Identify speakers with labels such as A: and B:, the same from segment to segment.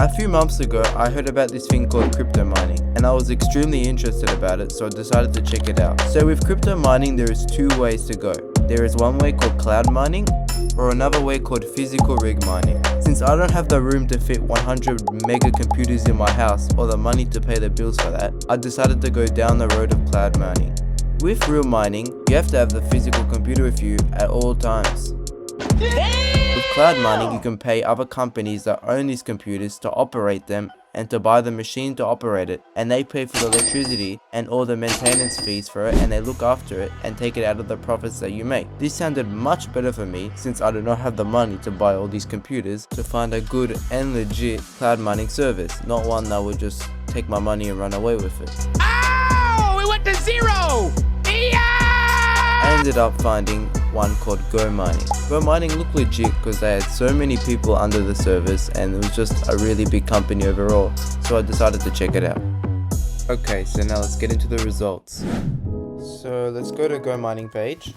A: A few months ago, I heard about this thing called crypto mining, and I was extremely interested about it, so I decided to check it out. So with crypto mining, there is two ways to go. There is one way called cloud mining, or another way called physical rig mining. Since I don't have the room to fit 100 mega computers in my house or the money to pay the bills for that, I decided to go down the road of cloud mining. With real mining, you have to have the physical computer with you at all times. With cloud mining, you can pay other companies that own these computers to operate them and to buy the machine to operate it, and they pay for the electricity and all the maintenance fees for it, and they look after it and take it out of the profits that you make. This sounded much better for me since I do not have the money to buy all these computers, to find a good and legit cloud mining service, not one that would just take my money and run away with it.
B: Oh, we went to zero!
A: I ended up finding one called Go Mining. Go Mining looked legit because they had so many people under the service, and it was just a really big company overall, so I decided to check it out. Okay, so now let's get into the results. So let's go to Go Mining page.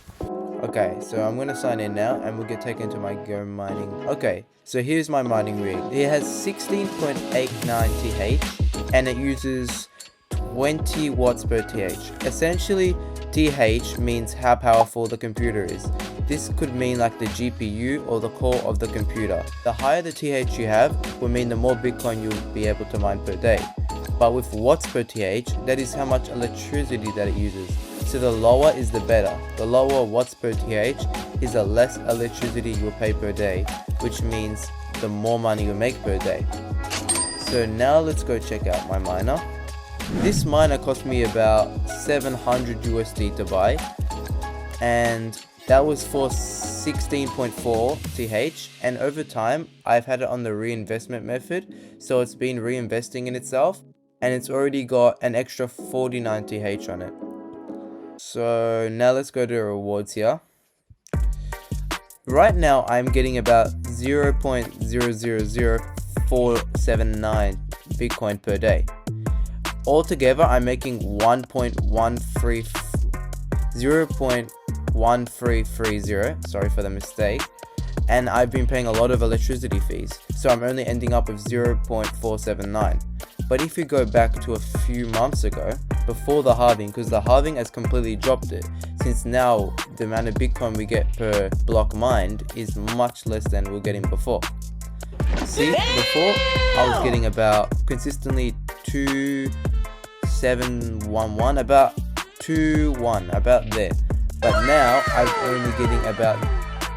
A: Okay, so I'm going to sign in now and we'll get taken to my Go Mining. Okay, so here's my mining rig. It has 16.89 TH and it uses 20 watts per TH. Essentially, TH means how powerful the computer is. This could mean like the GPU or the core of the computer. The higher the TH you have will mean the more Bitcoin you'll be able to mine per day. But with watts per TH, that is how much electricity that it uses. So the lower is the better. The lower watts per TH is the less electricity you'll pay per day, which means the more money you make per day. So now let's go check out my miner. This miner cost me about 700 USD to buy, and that was for 16.4 TH, and over time I've had it on the reinvestment method, so it's been reinvesting in itself, and it's already got an extra 49 TH on it. So now let's go to rewards here. Right now I'm getting about 0.000479 Bitcoin per day. Altogether, I'm making 0.1330, sorry for the mistake, and I've been paying a lot of electricity fees, so I'm only ending up with 0.479. But if you go back to a few months ago, before the halving, because the halving has completely dropped it, since now the amount of Bitcoin we get per block mined is much less than we were getting before. See, before I was getting about consistently 2.711, about 2.1, about there. But now I'm only getting about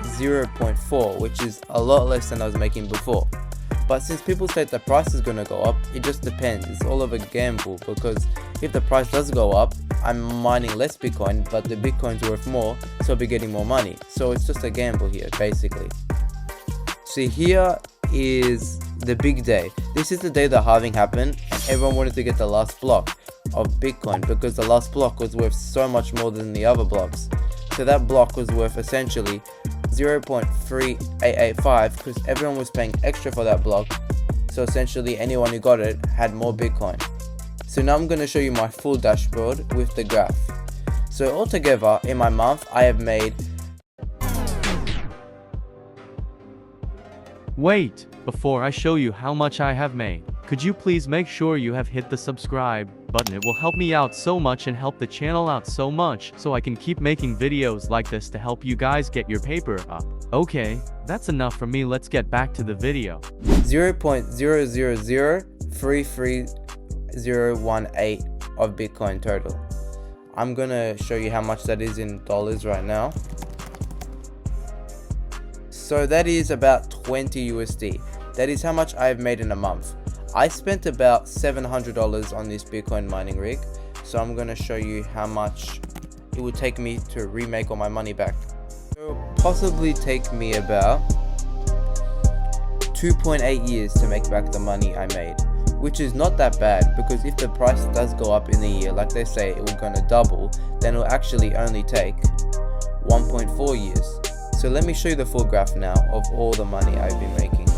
A: 0.4, which is a lot less than I was making before. But since people say the price is going to go up, it just depends. It's all of a gamble, because if the price does go up, I'm mining less Bitcoin, but the Bitcoin's worth more, so I'll be getting more money. So it's just a gamble here, basically. See, here is the big day. This is the day the halving happened, and everyone wanted to get the last block of Bitcoin because the last block was worth so much more than the other blocks. So that block was worth essentially 0.3885 because everyone was paying extra for that block. So essentially anyone who got it had more Bitcoin. So now I'm going to show you my full dashboard with the graph. So altogether in my month I have made...
C: Wait, before I show you how much I have made, could you please make sure you have hit the subscribe button? It will help me out so much and help the channel out so much, so I can keep making videos like this to help you guys get your paper up. Okay, that's enough for me, let's get back to the video.
A: 0.000333018 of Bitcoin total. I'm gonna show you how much that is in dollars right now. So that is about 20 USD. That is how much I've made in a month. I spent about $700 on this Bitcoin mining rig, so I'm going to show you how much it would take me to remake all my money back. It will possibly take me about 2.8 years to make back the money I made, which is not that bad, because if the price does go up in a year, like they say it will gonna double, then it will actually only take 1.4 years. So let me show you the full graph now of all the money I've been making.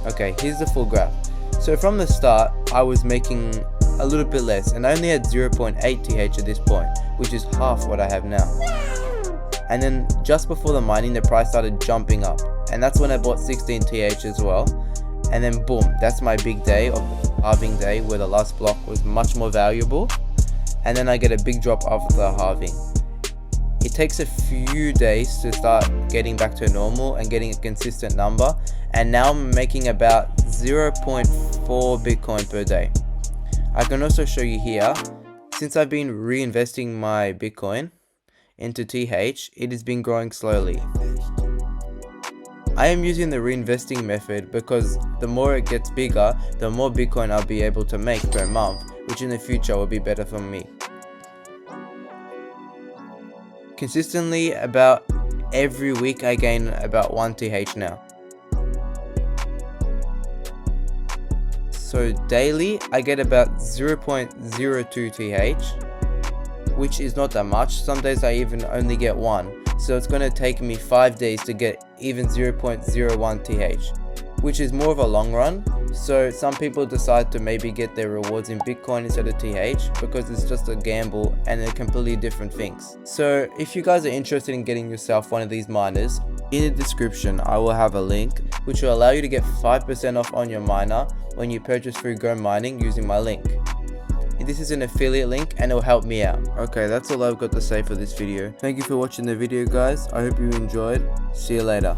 A: Okay, here's the full graph. So from the start, I was making a little bit less, and I only had 0.8 TH at this point, which is half what I have now. And then just before the mining, the price started jumping up, and that's when I bought 16 TH as well. and then boom, that's my big day of halving day, where the last block was much more valuable, and then I get a big drop after the halving. It takes a few days to start getting back to normal and getting a consistent number, and now I'm making about 0.4 Bitcoin per day. I can also show you here, since I've been reinvesting my Bitcoin into TH, it has been growing slowly. I am using the reinvesting method because the more it gets bigger, the more Bitcoin I'll be able to make per month, which in the future will be better for me. Consistently, about every week I gain about 1 TH now. So daily I get about 0.02 TH, which is not that much. Some days I even only get 1. So it's going to take me 5 days to get even 0.01 TH, which is more of a long run. So some people decide to maybe get their rewards in Bitcoin instead of TH because it's just a gamble and they're completely different things. So if you guys are interested in getting yourself one of these miners, in the description I will have a link which will allow you to get 5% off on your miner when you purchase through Go Mining using my link. This is an affiliate link and it will help me out. Okay, that's all I've got to say for this video. Thank you for watching the video, guys. I hope you enjoyed. See you later.